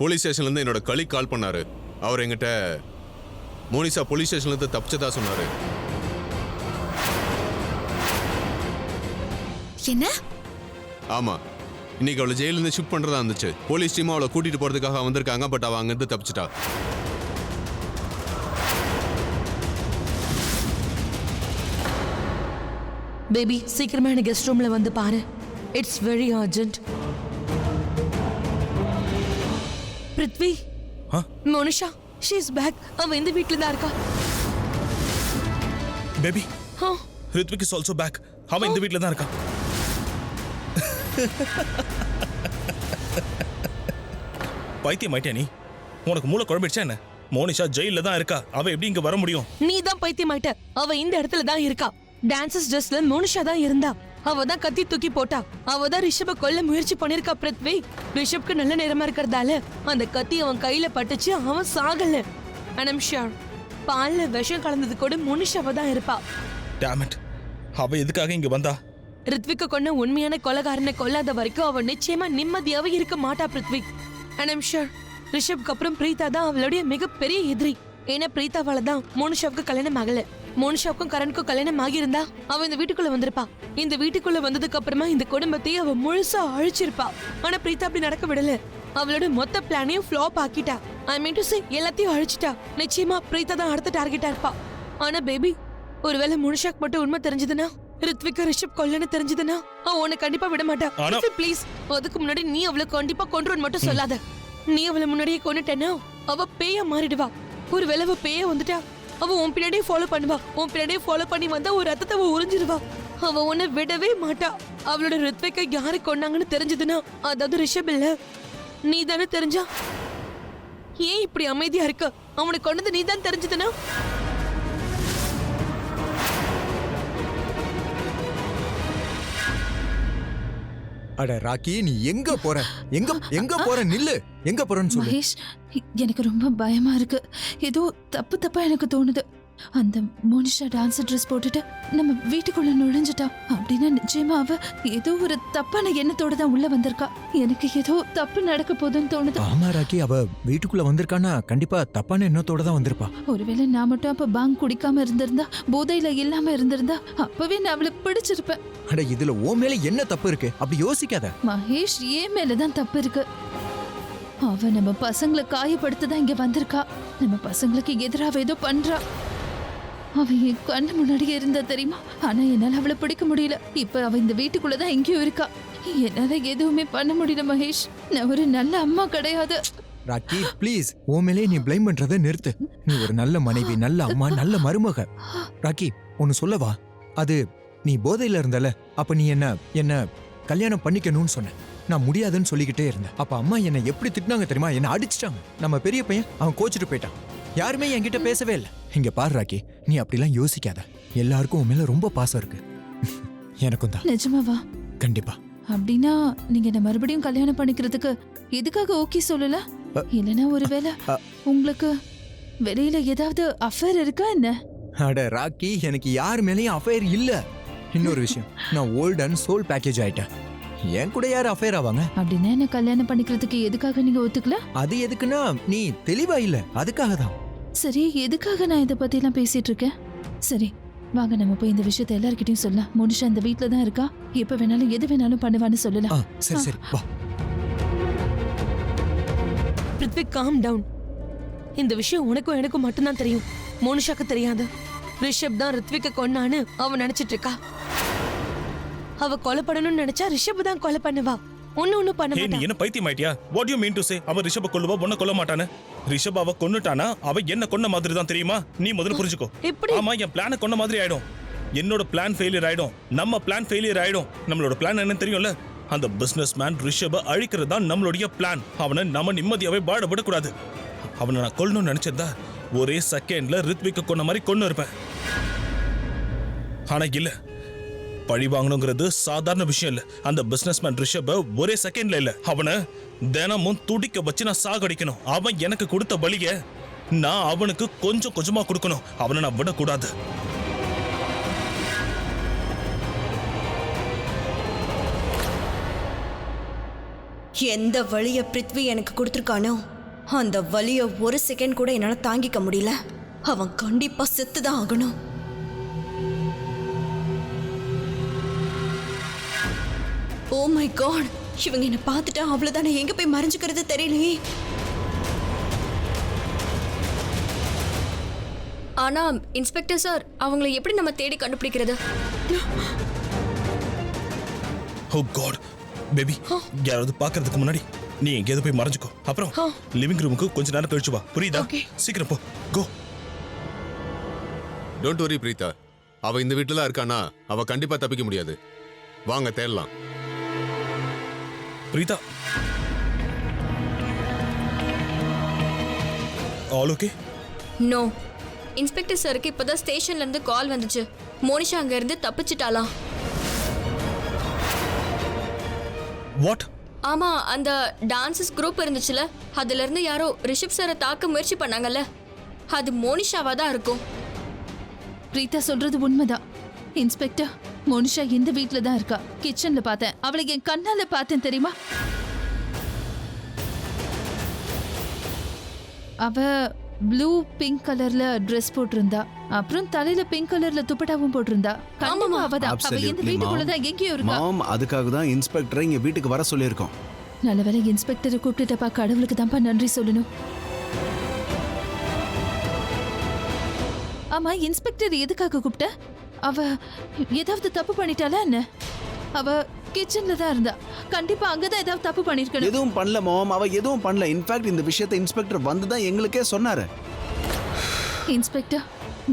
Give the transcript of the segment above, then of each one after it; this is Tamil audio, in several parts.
போலீஸ் ஸ்டேஷன்ல இருந்து என்னோட கலீக் கால் பண்ணாரு. அவர் என்கிட்ட மோனிஷா போலீஸ் ஸ்டேஷன்ல இருந்து தப்பிச்சதா சொன்னாரு. என்ன? ஆமா, இன்னைக்கு அவளை ஜெயில இருந்து ஷிஃப்ட் பண்றதா இருந்துச்சு. போலீஸ் டீம் அவளை கூட்டிட்டு போறதுக்காக வந்திருக்காங்க. பட் அவ அங்கிருந்து தப்பிச்சிட்டா. பேபி, சீக்கிரமா எனக்கு கெஸ்ட் ரூம்ல வந்து பாரு. It's very urgent. Prithvi, Monisha, she is back. அவ இந்த வீட்ல தான் இருக்கா. Baby, Ritvik is also back. அவன் இந்த வீட்ல தான் இருக்கான். பைத்தியம் ஆயிட்டே நீ? உனக்கு மூளை குழம்பிடுச்சா என்ன? மோனிஷா ஜெயில தான் இருக்கா. அவ எப்படி இங்க வர முடியும்? நீ தான் பைத்தியம் ஆயிட்ட. அவ இந்த இடத்துல தான் இருக்கா. டான்சர்ஸ் ட்ரெஸ்ல மோனிஷா தான் இருந்தா. அவ தான் கத்தி தூக்கி போட்டா. அவ தான் ரிஷப கொல்ல முயற்சி பண்ணிருக்கா. பிருத்வி, ரிஷப்க்கு நல்ல நேரமா இருக்கறதால அந்த கத்தி அவன் கையில பட்டுச்சு. அவன் சாகல. and I'm sure பால்ல விஷம் கலந்தது கூட மோனிஷாவ தான் இருப்பா. Damn it. அவ எதுக்காக இங்க வந்தா? ரித்விக்க கொன்ன உண்மையான கொலைகாரனை கொல்லாத வரைக்கும் அவ நிச்சயமா நிம்மதியாவே இருக்க மாட்டா பிருத்வி. and I'm sure ரிஷப்க்கு அப்புறம் பிரீதா தான் அவளுடைய மிகப்பெரிய எதிரி. ஏன்னா பிரீதாவால தான் மோனிஷாவுக்கு கல்யாணம் ஆகல. மோனிஷாவுக்கும் கரணுக்கும் கல்யாணம் ஆகியிருந்தா அவ இந்த வீட்டுக்குள்ள வந்திருப்பா. இந்த வீட்டுக்குள்ள வந்ததுக்கு அப்புறமா இந்த குடும்பத்தையே அவ முழுசா அழிச்சிருப்பா. ஆனா பிரீதா அப்படி நடக்க விடல. அவளோட மொத்த பிளானையும் flop ஆக்கிட்டா. I mean to say எல்லாத்தையும் அழிச்சிட்டா. நிச்சயமா பிரீதா தான் அடுத்த டார்கெட்டா இருப்பா. ஆனா பேபி, ஒருவேளை மோனிஷாக்கு மட்டும் உண்மை தெரிஞ்சதுன்னா, ரித்விக் ரிஷப் கொல்லன்னு தெரிஞ்சதுன்னா, அவ உன்னை கண்டிப்பா விட மாட்டா. ப்ளீஸ், அதுக்கு முன்னாடி நீ அவளை கண்டிப்பா கொன்றுன்னு மட்டும் சொல்லாத. நீ அவளை முன்னாடியே கொன்னுட்டேன்னா அவ பேயா மாறிடுவா. ஒருவேளை அவ பேய வந்துட்டா அவ உன் பின்னாடியே ஃபாலோ பண்ணுவா. உன் பின்னாடியே ஃபாலோ பண்ணி வந்தா ஒரு ரத்தத்தை அவ உறிஞ்சிருவா. அவ உன்னை விடவே மாட்டா. அவளோட ரித்விக்கை யாரு கொன்னாங்கன்னு தெரிஞ்சதுன்னா, அதாவது ரிஷப் இல்ல நீ தானே தெரிஞ்சா, ஏன் இப்படி அமைதியா இருக்க? அவனை கொண்டது நீ தான் தெரிஞ்சதுன்னா? அட ராக்கி, நீ எங்க போற? எங்க போற? நில்லு. எங்க போறன்னு சொல்லு. மகேஷ், எனக்கு ரொம்ப பயமா இருக்கு. ஏதோ தப்பா எனக்கு தோணுது. அந்த மோனிஷா டான்ஸ் ட்ரெஸ் போட்டுட்டு நம்ம வீட்டுக்குள்ள நுழைஞ்சிட்டா அப்படின்னா நிச்சயமா அவ ஏதோ ஒரு தப்பான எண்ணத்தோட தான் உள்ள வந்திருக்கா. எனக்கு ஏதோ தப்பு நடக்க போதுன்னு தோணுது. ஆமா ராக்கி, அவ வீட்டுக்குள்ள வந்திருக்கானா கண்டிப்பா தப்பான எண்ணத்தோட தான் வந்திருப்பா. ஒருவேளை நான் மட்டும் அப்ப பாங் குடிக்காம இருந்திருந்தா, போதையில இல்லாம இருந்திருந்தா, அப்பவே நான் அவளை பிடிச்சிருப்பேன். அட, இதுல ஓ மேல என்ன தப்பு இருக்கு? அப்படி யோசிக்காத மகேஷ். ஏன் மேலதான் தப்பு இருக்கு. அவ நம்ம பசங்களை காயப்படுத்ததான் இங்க வந்திருக்கா. நம்ம பசங்களுக்கு எதிராக ஏதோ பண்றா. அவ என் கண்ணு முன்னாடியே இருந்தா தெரியுமா? ஆனா என்னால அவளை பிடிக்க முடியல. இப்ப அவ இந்த வீட்டுக்குள்ளதான் எங்கேயோ இருக்கா. என்னால எதுவுமே பண்ண முடியல மகேஷ். நான் ஒரு நல்ல அம்மா கிடையாது. ராக்கி, ப்ளீஸ், ஓ மேலே நீ பிளேம் பண்றதை நிறுத்து. நீ ஒரு நல்ல மனைவி, நல்ல அம்மா, நல்ல மருமக. ராக்கி, ஒன்னு சொல்லவா? அது நீ போதையில இருந்தல, அப்ப நீ என்ன கல்யாணம் பண்ணிக்கணும்னு சொன்ன. நான் முடியாதுன்னு சொல்லிக்கிட்டே இருந்தேன். அப்ப அம்மா என்ன எப்படி திட்டினாங்க தெரியுமா? என்ன அடிச்சிட்டாங்க. நம்ம பெரிய பையன் அவன் கோச்சிட்டு போயிட்டான். யாருமே என்கிட்ட பேசவே இல்லை. இங்க பாரு ராக்கி, நீ அப்படிலாம் யோசிக்காத. எல்லாருக்கும் உன் மேல ரொம்ப பாசம் இருக்கு. எனக்கும் தான். நிஜமாவா? கண்டிப்பா. அப்படின்னா நீங்க என்ன மறுபடியும் கல்யாணம் பண்ணிக்கிறதுக்கு எதுக்காக ஓகே சொல்லல? இல்லனா ஒருவேளை உங்களுக்கு வெளியில ஏதாவது அஃபேர் இருக்கா என்ன? அட ராக்கி, எனக்கு யார் மேலேயும் அஃபேர் இல்ல. இன்னொரு விஷயம், நான் ஓல்ட் அண்ட் சோல் பேக்கேஜ் ஆயிட்டேன். என் கூட யார் அஃபேர் ஆவாங்க? அப்படின்னா என்ன கல்யாணம் பண்ணிக்கிறதுக்கு எதுக்காக நீங்க ஒத்துக்கல? அது எதுக்குன்னா நீ தெளிவா இல்ல, அதுக்காக தான். சரி, எதுக்காக நான் இதை பத்தி எல்லாம் பேசிட்டு இருக்கேன்? சரி, வாங்க நம்ம போய் இந்த விஷயத்தை எல்லார்கிட்டயும் சொல்லலாம். மோனிஷா இந்த வீட்ல தான் இருக்கா. எப்ப வேணாலும் எது வேணாலும் பண்ணுவான்னு சொல்லலாம். சரி வா. Ritvik, calm down. இந்த விஷயம் உனக்கும் எனக்கும் மட்டும்தான் தெரியும். மோனிஷாக்கு தெரியாது. ரிஷப் தான் ரித்விக்க கொன்னான்னு அவ நினைச்சிட்டு இருக்கா. அவ கொலை பண்ணணும்னு நினைச்சா ரிஷப் தான் கொலை பண்ணுவா. ஒண்ணு பண்ண மாட்டா. நீ என்ன பைத்தியம் ஆயிட்டியா? What do you mean to say? அவ ரிஷப கொல்லுவா, பொண்ண கொல்ல மாட்டானே. ரிஷப் அவ கொன்னுட்டானா அவ என்ன கொன்ன மாதிரி தான் தெரியுமா? நீ முதல்ல புரிஞ்சுக்கோ. ஆமா, என் பிளான கொன்ன மாதிரி ஆயிடும். என்னோட பிளான் ஃபெயிலியர் ஆயிடும். நம்ம பிளான் ஃபெயிலியர் ஆயிடும். நம்மளோட பிளான் என்னன்னு தெரியும்ல? அந்த பிசினஸ் மேன் ரிஷப அழிக்கிறது தான் நம்மளுடைய பிளான். அவனை நம்ம நிம்மதியாவே பாடப்படக்கூடாது. அவனை நான் கொல்லணும்னு நினைச்சிருந்தா ஒரே செகண்ட்ல ரித்விக்க கொன்ன மாதிரி கொன்னு இருப்பேன். ஆனா இல்ல, பழி வாங்கணுங்கிறது சாதாரண விஷயம் இல்ல. அந்த பிசினஸ்மேன் ரிஷப ஒரே செகண்ட்ல இல்ல, அவனை தினமும் துடிக்க வச்சு நான் சாகடிக்கணும். அவன் எனக்கு கொடுத்த பலிய நான் அவனுக்கு கொஞ்சம் கொஞ்சமா கொடுக்கணும். அவனை நான் விடக்கூடாது. எந்த வலிய பிருத்வி எனக்கு கொடுத்துருக்கானோ அந்த வலிய ஒரு செகண்ட் கூட என்னால தாங்கிக்க முடியல. அவன் கண்டிப்பா செத்துதான் ஆகணும். ஓ மை காட், இவங்க என்ன பார்த்துட்டா அவ்வளவுதானே, எங்க போய் மறைஞ்சுக்கிறது தெரியலையே. ஆனா இன்ஸ்பெக்டர் சார், அவங்கள எப்படி நம்ம தேடி கண்டுபிடிக்கிறது? ஓ காட் பேபி, யாராவது பாக்குறதுக்கு முன்னாடி நீ எங்கேயாவது போய் மறைஞ்சுக்கோ. அப்புறம் லிவிங் ரூமுக்கு கொஞ்ச நேரம் கழிச்சு வா, புரியுதா? சீக்கிரம் போ, கோ. டோன்ட் வரி பிரீதா, அவ இந்த வீட்டுல தான் இருக்கானா, அவ கண்டிப்பா தப்பிக்க முடியாது. வாங்க தேடலாம். Preetha, all okay? No, inspector சாருக்கு இப்பதான் ஸ்டேஷன்ல இருந்து கால் வந்துச்சு. மோனிஷா அங்க இருந்து தப்பிச்சிட்டாலாம். வாட்? ஆமா, அந்த டான்சஸ் குரூப் இருந்துச்சுல, அதுல இருந்து யாரோ ரிஷப் சாரை தாக்க முயற்சி பண்ணாங்கல்ல, அது மோனிஷாவா தான் இருக்கும். பிரீதா சொல்றது உண்மைதான் இன்ஸ்பெக்டர். மோனிஷா இந்த வீட்ல தான் இருக்கா. கிச்சன்ல பார்த்தேன், அவளை என் கண்ணால பார்த்தேன் தெரியுமா. அவ ப்ளூ பிங்க் கலர்ல ட்ரெஸ் போட்டிருந்தா, அப்புறம் தலையில பிங்க் கலர்ல துப்பட்டாவும் போட்டிருந்தா. கண்டிப்பா அவதான். அவ இந்த வீட்டுக்குள்ளதான் எங்கேயோ இருக்கா. மாம், அதுக்காக தான் இன்ஸ்பெக்டரை இங்க வீட்டுக்கு வர சொல்லியிருக்கோம். நல்லவேளை இன்ஸ்பெக்டரை கூப்பிட்டுட்டப்பா, கடவுளுக்கு தான்ப்பா நன்றி சொல்லணும். ஆமா, இன்ஸ்பெக்டர் எதுக்காக கூப்பிட்ட? அவ ஏதாவது தப்பு பண்ணிட்டாளா என்ன? அவ கிச்சன்ல தான் இருந்தா, கண்டிப்பா அங்கதான் ஏதாவது தப்பு பண்ணிருக்கணும். எதுவும் பண்ணல மாம், அவ எதுவும் பண்ணல. இன்ஃபேக்ட் இந்த விஷயத்தை இன்ஸ்பெக்டர் வந்து தான் எங்களுக்கே சொன்னாரு. இன்ஸ்பெக்டர்,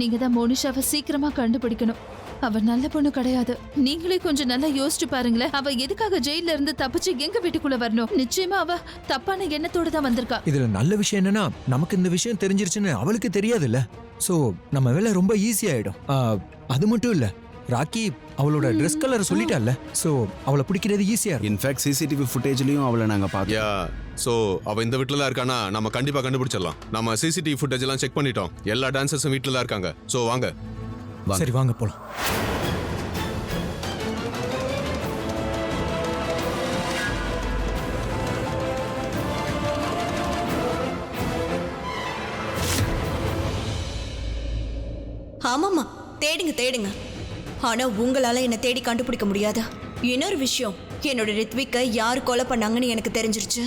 நீங்க தான் மோனிஷாவை சீக்கிரமா கண்டுபிடிக்கணும். அவ நல்ல பொண்ணு கிடையாது. நீங்களே கொஞ்சம் நல்லா யோசிச்சு பாருங்களேன். அவ எதுக்காக ஜெயில இருந்து தப்பிச்சு எங்க வீட்டுக்குள்ள வரணும்? நிச்சயமா அவ தப்பான எண்ணத்தோட தான் வந்திருக்கா. இதுல நல்ல விஷயம் என்னன்னா, நமக்கு இந்த விஷயம் தெரிஞ்சிருச்சுன்னு அவளுக்கு தெரியாதுல்ல. சோ நம்ம வேலை ரொம்ப ஈஸி ஆயிடும். அது மட்டும் இல்ல, ராக்கி அவளோட ட்ரெஸ் கலர் சொல்லிட்டால, சோ அவளை பிடிக்கிறது ஈஸியா இருக்கும். இன்ஃபேக்ட் சிசிடிவி ஃபுட்டேஜ்லயும் அவளை நாங்க பார்த்தோம். யா, சோ அவ இந்த வீட்டுல தான் இருக்கானா, நம்ம கண்டிப்பா கண்டுபிடிச்சிடலாம். நம்ம சிசிடிவி ஃபுட்டேஜ் எல்லாம் செக் பண்ணிட்டோம். எல்லா டான்சர்ஸும் வீட்டுல தான் இருக்காங்க. சோ வாங்க. சரி வாங்க போலாம். ஆமாமா, தேடுங்க தேடுங்க. ஆனா உங்களால என்ன தேடி கண்டுபிடிக்க முடியாதா? இன்னொரு விஷயம், என்னோட ரித்விக்கை யார் கொலை பண்ணாங்கன்னு எனக்கு தெரிஞ்சிருச்சு.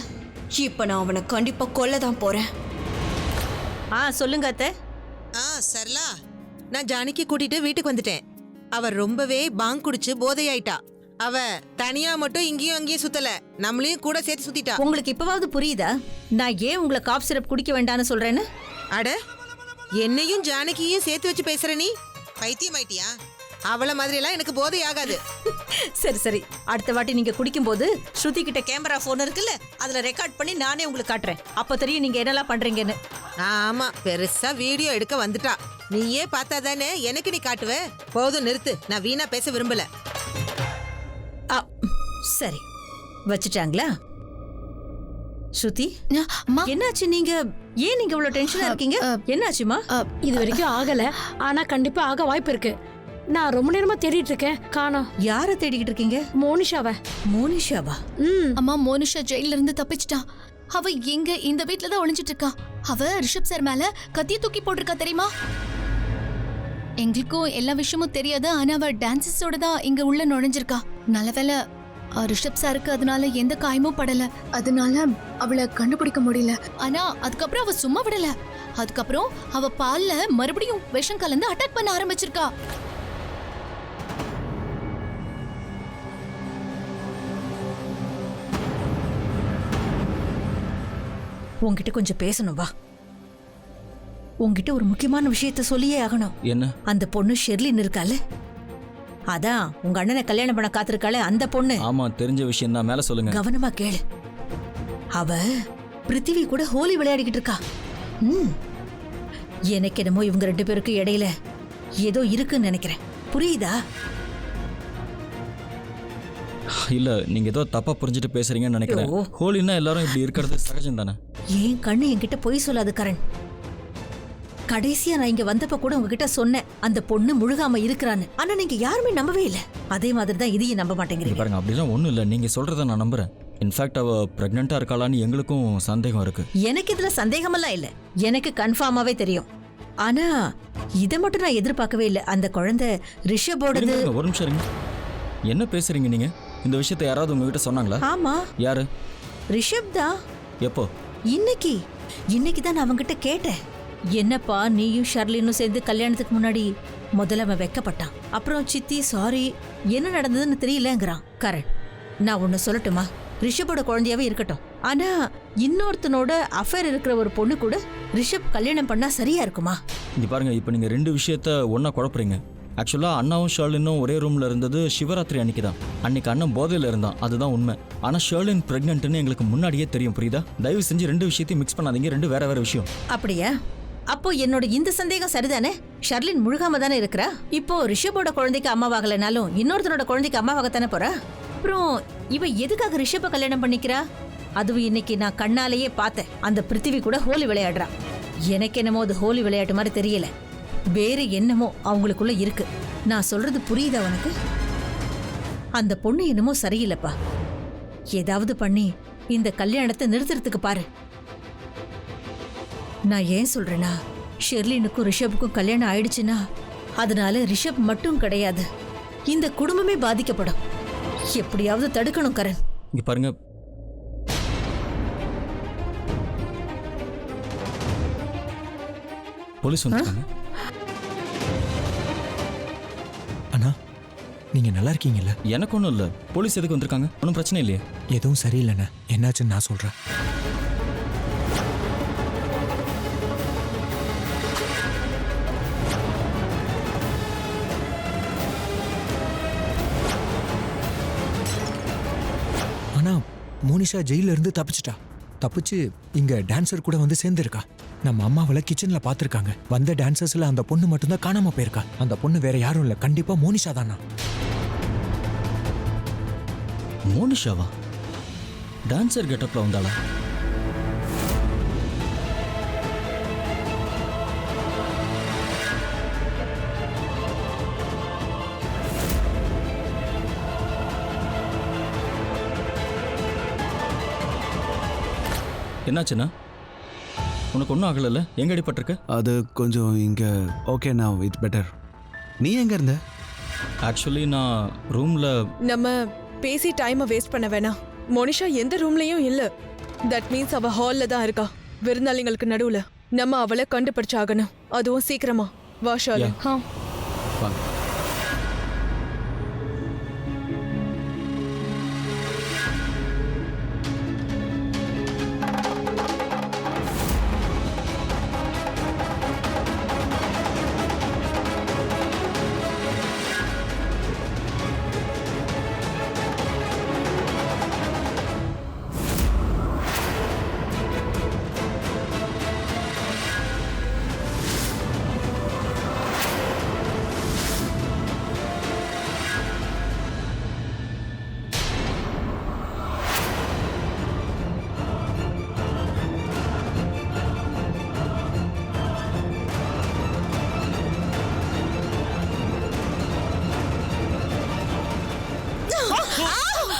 இப்ப நான் அவனை கண்டிப்பா கொல்ல தான் போறேன். சொல்லுங்க அத்தை. சரளா, நான் ஜானகி கூட்டிட்டு வீட்டுக்கு வந்துட்டேன். அவ ரொம்பவே பாங் குடிச்சு போதையாயிட்டா. அவ தனியா மட்டும் இங்கேயும் அங்கேயும் சுத்தல, நம்மளையும் கூட சேர்த்து சுத்திட்டா. உங்களுக்கு இப்பவாவது புரியுதா நான் ஏன் உங்களை காப் சிரப் குடிக்க வேண்டாம்னு சொல்றேன்னு? அட, என்னையும் ஜானகியையும் சேர்த்து வச்சு பேசுற நீ? பைத்தியம் ஆயிட்டியா? அவள மாதிரி எல்லாம் எனக்கு போதை ஆகாது. சரி சரி, அடுத்த வாட்டி நீங்க குடிக்கும் போது ஸ்ருதி கிட்ட கேமரா போன் இருக்குல்ல, அதுல ரெக்கார்ட் பண்ணி நானே உங்களுக்கு காட்டுறேன். அப்ப தெரியும் நீங்க என்னெல்லாம் பண்றீங்கன்னு. ஆமா, பெருசா வீடியோ எடுக்க வந்துட்டா. நீயே பார்த்தா தானே எனக்கு நீ காட்டுவ. போதும் நிறுத்து, நான் வீணா பேச விரும்பல. சரி, வச்சுட்டாங்களா? ஸ்ருதி, என்னாச்சு? நீங்க ஏன் நீங்க இவ்வளவு டென்ஷனா இருக்கீங்க? என்னாச்சுமா? இது வரைக்கும் ஆகல, ஆனா கண்டிப்பா ஆக வாய்ப்பு இருக்கு. நான் ரொம்ப நேரமா தேடிட்டு இருக்கேன், காணோம். யார தேடிக்கிட்டு இருக்கீங்க? மோனிஷாவை. மோனிஷாவா? அம்மா, மோனிஷா ஜெயில இருந்து தப்பிச்சிட்டா. அவ எங்க இந்த வீட்ல தான் ஒளிஞ்சிட்டு இருக்கா. அவ ரிஷப் சார் மேல கத்திய தூக்கி போட்டிருக்கா தெரியுமா? எங்களுக்கும் எல்லா விஷயமும் தெரியாது, ஆனா அவ டான்சஸோட தான் இங்க உள்ள நுழைஞ்சிருக்கா. நல்லவேளை ரிஷப் சாருக்கு அதனால எந்த காயமும் படல, அதனால அவளை கண்டுபிடிக்க முடியல. ஆனா அதுக்கப்புறம் அவ சும்மா விடல. அதுக்கப்புறம் அவ பால்ல மறுபடியும் விஷம் கலந்து அட்டாக் பண்ண ஆரம்பிச்சிருக்கா. உன்கிட்ட கொஞ்சம் பேசணும், வா. உன்கிட்ட ஒரு முக்கியமான விஷயத்த சொல்லியே ஆகணும். என்ன? அந்த பொண்ணு ஷெர்லின் இருக்கால, அதான் உங்க அண்ணனை கல்யாணம் பண்ண காத்திருக்காளே அந்த பொண்ணு. ஆமா, தெரிஞ்ச விஷயம் தான். மேல சொல்லுங்க. கவனமா கேளு. அவ பிருத்திவி கூட ஹோலி விளையாடிக்கிட்டு இருக்கா. எனக்கு என்னமோ இவங்க ரெண்டு பேருக்கு இடையில ஏதோ இருக்குன்னு நினைக்கிறேன். புரியுதா? இல்ல, நீங்க ஏதோ தப்பா புரிஞ்சுட்டு பேசுறீங்கன்னு நினைக்கிறேன். ஹோலின்னா எல்லாரும் இப்படி இருக்கிறது சகஜம் தானே. ஏன் கண்ணு என்கிட்ட பொய் சொல்லாது கரண். கடைசியா நான் இங்க வந்தப்ப கூட உங்ககிட்ட சொன்னேன் அந்த பொண்ணு முழுகாம இருக்கிறான்னு. ஆனா நீங்க யாருமே நம்பவே இல்ல. அதே மாதிரி தான் இதையும் நம்ப மாட்டேங்கிறீங்க. பாருங்க, அப்படிலாம் ஒண்ணும் இல்ல. நீங்க சொல்றத நான் நம்புறேன். இன்ஃபேக்ட் அவ பிரெக்னெண்டா இருக்காளான்னு எங்களுக்கும் சந்தேகம் இருக்கு. எனக்கு இதுல சந்தேகமெல்லாம் இல்ல, எனக்கு கன்ஃபார்மாவே தெரியும். ஆனா இதை மட்டும் நான் எதிர்பார்க்கவே இல்லை. அந்த குழந்தை ரிஷபோடது. இருங்க, ஒரு நிமிஷம் இருங்க. என்ன பேசுறீங்க நீங்க? இந்த விஷயத்தை யாராவது உங்ககிட்ட சொன்னாங்களா? ஆமா, யாரு? ரிஷப் தான். எப்போ? இன்னைக்கு தான் நான் அவன்கிட்ட கேட்டேன். என்னப்பா நீயும் ஷர்லினும் சேர்ந்து கல்யாணத்துக்கு முன்னாடி முதல்ல அவன் வெக்கப்பட்டான். அப்புறம் சித்தி சாரி என்ன நடந்ததுன்னு தெரியலங்கிறான். கரண், நான் ஒன்னு சொல்லட்டுமா? ரிஷபோட குழந்தையாவே இருக்கட்டும், ஆனா இன்னொருத்தனோட அஃபேர் இருக்கிற ஒரு பொண்ணு கூட ரிஷப் கல்யாணம் பண்ணா சரியா இருக்குமா? இங்க பாருங்க, இப்போ நீங்க ரெண்டு விஷயத்த ஒண்ணா குழப்புறீங்க. ஆக்சுவலா அண்ணாவும் ஷர்லினும் ஒரே ரூம்ல இருந்தது சிவராத்திரி அன்னைக்கு தான். அன்னைக்கு அண்ணன் போதையில இருந்தான், அதுதான் உண்மை. ஆனா ஷர்லின் பிரெக்னென்ட்னு எங்களுக்கு முன்னாடியே தெரியும், புரியுதா? தயவு செஞ்சு ரெண்டு விஷயத்தையும் மிக்ஸ் பண்ணாதீங்க, ரெண்டு வேற வேற விஷயம். அப்படியா? அப்போ என்னோட இந்த சந்தேகம் சரிதானே? ஷர்லின் முழுகாம தானே இருக்கிறா. இப்போ ரிஷபோட குழந்தைக்கு அம்மாவாகலனாலும் இன்னொருத்தனோட குழந்தைக்கு அம்மாவாகத்தானே போறா. அப்புறம் இவ எதுக்காக ரிஷப கல்யாணம் பண்ணிக்கிறா? அதுவும் இன்னைக்கு நான் கண்ணாலேயே பார்த்தேன். அந்த பிருத்திவி கூட ஹோலி விளையாடுறா. எனக்கு என்னமோ அது ஹோலி விளையாட்டு மாதிரி தெரியல, வேற என்னமோ அவங்களுக்குள்ள இருக்கு. நான் சொல்றது புரியுதா உனக்கு? அந்த பொண்ணு என்னமோ சரியில்லைப்பா. ஏதாவது பண்ணி இந்த கல்யாணத்தை நிறுத்துறதுக்கு பாரு. நான் ஏன் சொல்றேன்னா, ஷெர்லினுக்கும் ரிஷபுக்கும் கல்யாணம் ஆயிடுச்சுன்னா அதனால ரிஷப் மட்டும் கிடையாது, இந்த குடும்பமே பாதிக்கப்படும். எப்படியாவது தடுக்கணும் கரண். இங்க பாருங்க, போலீஸ் வந்துட்டாங்க. அண்ணா, நீங்க நல்லா இருக்கீங்கல்ல? எனக்கு ஒன்றும் இல்லை. போலீஸ் எதுக்கு வந்திருக்காங்க? ஒன்றும் பிரச்சனை இல்லையே. எதுவும் சரியில்லைண்ணா, என்னாச்சுன்னு நான் சொல்றேன். ஆனா மோனிஷா ஜெயில இருந்து தப்பிச்சு இங்க டான்சர் கூட வந்து சேர்ந்துருக்கா. நம்ம அம்மாவள கிச்சன்ல பாத்திருக்காங்க. வந்த டான்சர்ஸ்ல அந்த பொண்ணு மட்டும்தான் காணாம போயிருக்கா. அந்த பொண்ணு வேற யாரும் இல்ல, கண்டிப்பா மோனிஷா தானா. மோனிஷாவா? டான்சர் கெட்டப்ல வந்தாளா? என்னாச்சுண்ணா? உனக்கு ஒன்றும் ஆகலைல்ல? எங்க அடிபட்டிருக்கு? அது கொஞ்சம் இங்க ஓகே, நான் இட்ஸ் பெட்டர். நீ எங்க இருந்த? ஆக்சுவலி நான் ரூம்ல. நம்ம பேசி டைமை வேஸ்ட் பண்ண வேணாம். மோனிஷா எந்த ரூம்லயும் இல்ல. தட் மீன்ஸ் அவ ஹால்ல தான் இருக்கா, விருந்தாளிங்களுக்கு நடுவுல. நம்ம அவளை கண்டுபிடிச்சாகணும், அதுவும் சீக்கிரமா. வா ஷாலு.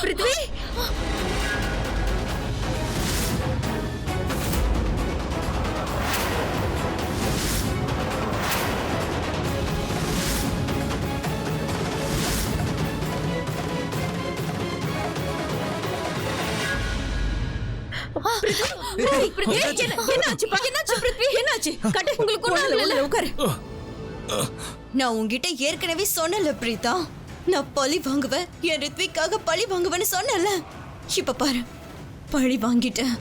பிருத்வி, நான் உங்ககிட்ட ஏற்கனவே சொன்னல பிரீதா, நான் பழி வாங்குவேன், என் ரித்விக்காக பழி வாங்குவேன்னு சொன்னல. இப்ப பாரு, பழி வாங்கிட்டேன்.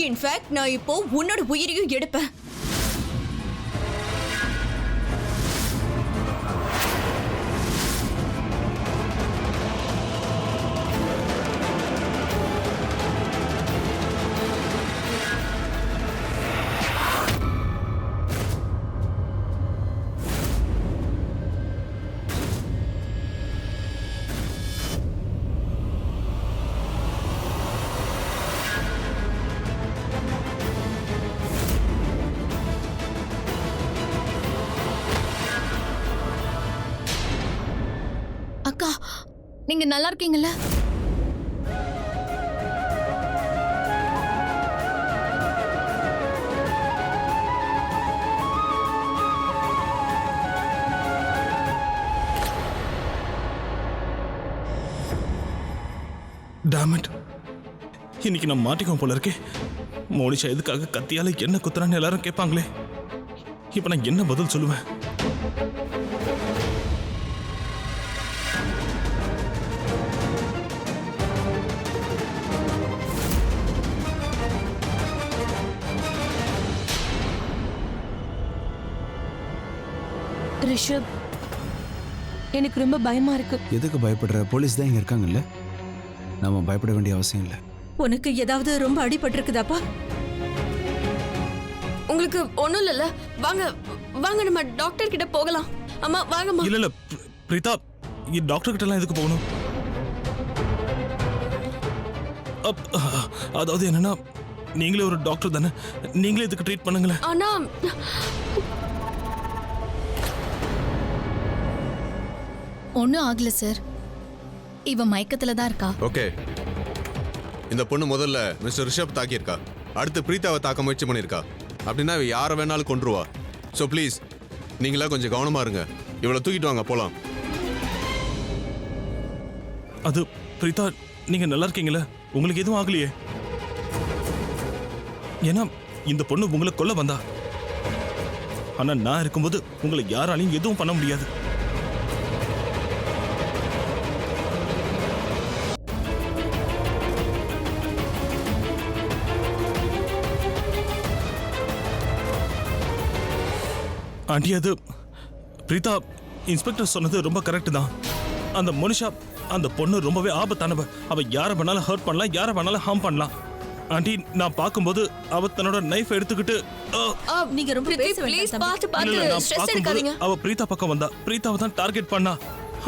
இன்ஃபேக்ட் நான் இப்போ உன்னோட உயிரையும் எடுப்பேன். அக்கா, நீங்க நல்லா இருக்கீங்களா? டாமட், இன்னைக்கு நான் மாட்டிக்குவோம் போல இருக்கே. மோனிஷா எதுக்காக கத்தியால என்ன குத்துறான்னு எல்லாரும் கேட்பாங்களே. இப்ப நான் என்ன பதில் சொல்லுவேன்? ரிஷப், எனக்கு ரொம்ப பயமா இருக்கு. எதுக்கு பயப்படுற? போலீஸ் தான் இங்க இருக்காங்கல்ல, நாம பயப்பட வேண்டிய அவசியம் இல்லை. உனக்கு ஏதாவது ரொம்ப அடிபட்டிருக்குதாப்பா? உங்களுக்கு ஒண்ணும் இல்லைல்ல? வாங்க வாங்க, நம்ம டாக்டர் கிட்ட போகலாம். அம்மா வாங்கம்மா. இல்ல இல்ல பிரீதா, டாக்டர் கிட்ட எல்லாம் எதுக்கு போகணும்? அதாவது என்னன்னா, நீங்களே ஒரு டாக்டர் தானே, நீங்களே இதுக்கு ட்ரீட் பண்ணுங்களேன். ஆனா ஒன்னும் ஆகல சார், இவ மயக்கத்துல தான் இருக்கா. ஓகே, இந்த பொண்ணு முதல்ல மிஸ்டர் ரிஷப் தாக்கியிருக்கா, அடுத்து பிரீத்தாவை தாக்க முயற்சி பண்ணியிருக்கா. அப்படின்னா இவ யாரை வேணாலும் கொன்றுவா. ஸோ ப்ளீஸ் நீங்களா கொஞ்சம் கவனமா இருங்க. இவளை தூக்கிட்டு வாங்க, போலாம். அது பிரீதா, நீங்க நல்லா இருக்கீங்களா? உங்களுக்கு எதுவும் ஆகலையே? ஏன்னா இந்த பொண்ணு உங்களை கொல்ல வந்தா, ஆனா நான் இருக்கும்போது உங்களை யாராலையும் எதுவும் பண்ண முடியாது. ஆண்டி, அது பிரீதா, இன்ஸ்பெக்டர் சொன்னது ரொம்ப கரெக்ட் தான். அந்த மோனிஷா, அந்த பொண்ணு ரொம்பவே ஆபத்தானவ. அவ யாரை வேணாலும் ஹர்ட் பண்ணலாம், யாரை வேணாலும் ஹார்ம் பண்ணலாம். ஆண்டி, நான் பார்க்கும்போது அவ தன்னோட நைஃப் எடுத்துக்கிட்டு நீங்க ரொம்ப பேச ப்ளீஸ் வேண்டாம். பாத்து இல்ல, பாத்து இல்ல, நான் ஸ்ட்ரெஸ் பார்க்கும்போது எடுக்காதீங்க. அவ பிரீதா பக்கம் வந்தா, பிரீதாவை தான் டார்கெட் பண்ணா.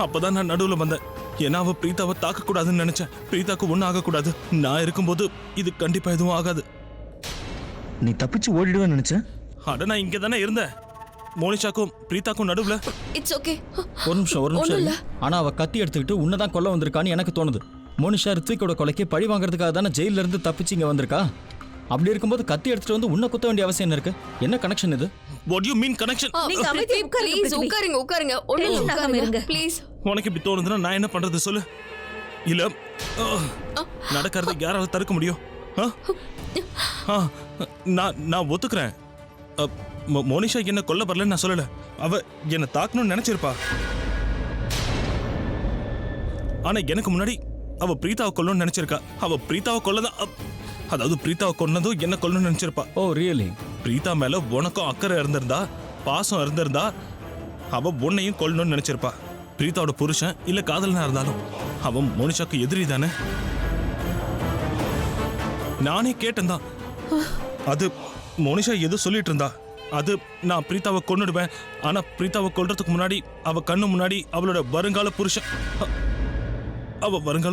அப்பதான் நான் நடுவுல வந்தேன். ஏன்னா அவ பிரீதாவை தாக்க கூடாதுன்னு நினைச்சேன். பிரீதாக்கு ஒன்னும் ஆகக்கூடாது. நான் இருக்கும்போது இது கண்டிப்பா எதுவும் ஆகாது. நீ தப்பிச்சு ஓடிடுவேன்னு நினைச்சேன். அட, நான் இங்க தானே இருந்தேன், மோனிஷாக்கும் பிரீதாக்கும் நடுவுல. It's okay. ஒரு நிமிஷம் இரு. ஆனா அவ கத்தி எடுத்துக்கிட்டு உன்னதான் கொல்ல வந்திருக்கான்னு எனக்கு தோணுது. மோனிஷா ரித்விக்கோட கொலைக்கு பழி வாங்குறதுக்காக தானே ஜெயில இருந்து தப்பிச்சு இங்க வந்திருக்கா. அப்படி இருக்கும்போது கத்தி எடுத்துட்டு வந்து உன்னை குத்த வேண்டிய அவசியம் என்ன இருக்கு? என்ன கனெக்ஷன் இது? What do you mean connection? நீங்க அமைதியா உட்காருங்க. ப்ளீஸ் உட்காருங்க உட்காருங்க. ஒண்ணும் Tension ஆகாம இருங்க. உட்காருங்க ப்ளீஸ். உனக்கு இப்படி தோணுதுன்னா நான் என்ன பண்றது சொல்லு. இல்ல நடக்கிறது யாரால தடுக்க முடியும்? நான் ஒத்துக்கிறேன். மோனிஷா என்ன கொல்ல வரலன்னு நான் சொல்லல. அவ என்ன தாக்கணும்னு நினைச்சிருப்பா. ஆனா எனக்கு முன்னாடி அவ பிரீதாவை கொல்லணும்னு நினைச்சிருக்கா. அவ பிரீதாவை கொல்லதான், அதாவது பிரீதாவை கொன்னதும் என்ன கொல்லணும்னு நினைச்சிருப்பா. ஓ ரியலி? பிரீதா மேல உனக்கும் அக்கறை இருந்திருந்தா, பாசம் இருந்திருந்தா, அவ உன்னையும் கொல்லணும்னு நினைச்சிருப்பா. பிரீதாவோட புருஷன் இல்ல காதலனா இருந்தாலும் அவன் மோனிஷாக்கு எதிரி தானே. நானே கேட்டேன் தான். அது மோனிஷா எது சொல்லிட்டு இருந்தா, அது நான் பிரீதாவை கொன்னுடுவேன், ஆனா பிரீதாவை கொல்றதுக்கு முன்னாடி அவ கண்ணு முன்னாடி அவளோட வருங்கால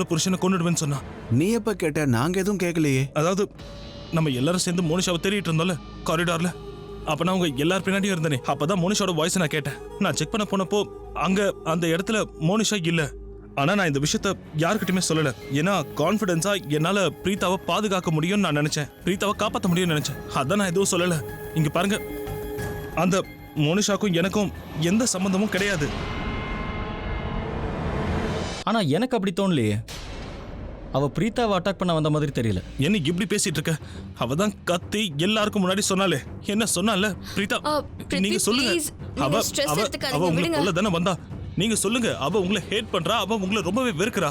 புருஷனை கொன்னுடுவேன்னு சொன்னா. நீ எப்ப கேட்ட? நாங்க எதுவும் கேட்கலையே. அதாவது நம்ம எல்லாரும் சேர்ந்து மோனிஷாவை தேடிட்டு இருந்தோம்ல காரிடார்ல, அப்ப நான் உங்க எல்லார் பின்னாடியும் இருந்தேனே. அப்பதான் மோனிஷாவோட வாய்ஸ் நான் கேட்டேன். நான் செக் பண்ண போனப்போ அங்க அந்த இடத்துல மோனிஷா இல்ல. ஆனா நான் இந்த விஷயத்த யாருக்கிட்டுமே சொல்லல. ஏன்னா கான்பிடன்ஸா என்னால பிரீதாவை பாதுகாக்க முடியும்னு நான் நினைச்சேன், பிரீதாவை காப்பாற்ற முடியும்னு நினைச்சேன். அதான் நான் எதுவும் சொல்லல. இங்க பாருங்க, அந்த மோனிஷாக்கும் எனக்கும் எந்த சம்பந்தமும் கிடையாது. ஆனா எனக்கு அப்படி தோணலையே. அவ பிரீதாவை அட்டாக் பண்ண வந்த மாதிரி தெரியல. என்ன இப்படி பேசிட்டு இருக்க? அவதான் கத்தி எல்லாருக்கும் முன்னாடி சொன்னாலே. என்ன சொன்னால பிரீதா? நீங்க சொல்லுங்க. அவ உங்களை கொல்ல தானே வந்தா. நீங்க சொல்லுங்க. அவ உங்களை ஹேட் பண்றா, அவ உங்களை ரொம்பவே வெறுக்கிறா.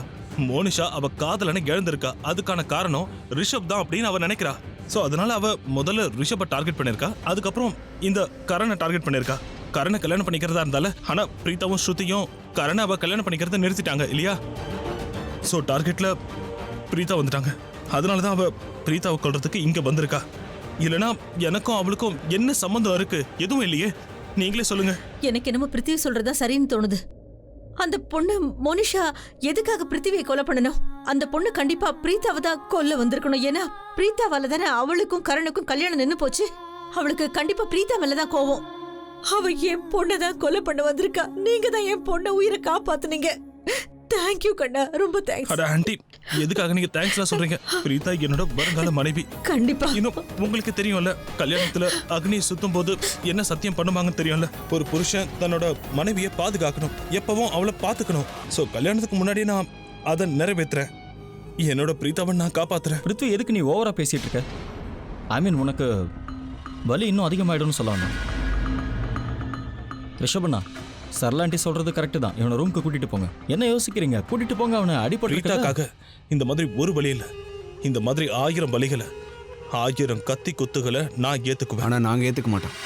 மோனிஷா அவ காதலனை இழந்திருக்கா. அதுக்கான காரணம் ரிஷப் தான் அப்படின்னு அவ நினைக்கிறா. சோ அதனால அவ முதல்ல ரிஷபை டார்கெட் பண்ணிருக்கா, அதுக்கப்புறம் இந்த கரணை டார்கெட் பண்ணிருக்கா. கரணை கல்யாணம் பண்ணிக்கிறதா இருந்தால, ஆனா பிரீதாவும் ஸ்ருதியும் கரணை அவ கல்யாணம் பண்ணிக்கிறத நிறுத்திட்டாங்க இல்லையா? சோ டார்கெட்ல பிரீதா வந்துட்டாங்க. அதனாலதான் அவ பிரீதாவை கொல்றதுக்கு இங்க வந்திருக்கா. இல்லனா எனக்கும் அவளுக்கும் என்ன சம்பந்தம் இருக்கு? எதுவும் இல்லையே. நீங்களே சொல்லுங்க. எனக்கு என்னமோ பிருத்திவி சொல்றதா சரின்னு தோணுது. அந்த பொண்ணு மோனிஷா எதுக்காக பிருத்திவியை கொலை பண்ணணும்? அந்த பொண்ணு கண்டிப்பா பிரீதாவை தான் கொல்ல வந்திருக்கணும். ஏன்னா பிரீதாவால தானே அவளுக்கும் கரணுக்கும் கல்யாணம் நின்னு போச்சு. அவளுக்கு கண்டிப்பா பிரீதா மேலதான் கோவம். அவ என் பொண்ணை தான் கொலை பண்ண வந்திருக்கா. நீங்க தான் என் பொண்ணை உயிரை காப்பாத்துனீங்க. தேங்க்யூ கண்ணா, ரொம்ப தேங்க்ஸ். அட ஆண்டி, எதுக்காக நீங்க தேங்க்ஸ்லாம் சொல்றீங்க? பிரீதா என்னோட வருங்கால மனைவி. கண்டிப்பா. இன்னும் உங்களுக்கு தெரியும்ல, கல்யாணத்துல அக்னி சுத்தும் போது என்ன சத்தியம் பண்ணுவாங்கன்னு தெரியும்ல. ஒரு புருஷன் தன்னோட மனைவியை பாதுகாக்கணும், எப்பவும் அவளை பாத்துக்கணும். சோ கல்யாணத்துக்கு முன்னாடி நான் அதை நிறைவேற்றுறேன். என்னோட பிரீத்தாவை நான் காப்பாத்துறேன். பிருத்வி எதுக்கு நீ ஓவரா பேசிட்டு இருக்க? ஐ மீன் உனக்கு வலி இன்னும் அதிகமாயிடும்னு சொல்லணும். ரிஷபண்ணா, சரளாண்டி சொல்றது கரெக்டு தான். இவனை ரூமுக்கு கூட்டிட்டு போங்க. என்ன யோசிக்கிறீங்க? கூட்டிட்டு போங்க. அவனை அடிபட்டு பிரீத்தாக்காக இந்த மாதிரி ஒரு வழி இல்ல, இந்த மாதிரி 1000 வலிகளை 1000 கத்தி குத்துகளை நான் ஏத்துக்குவேன். ஆனா நாங்க ஏத்துக்க மாட்டோம்.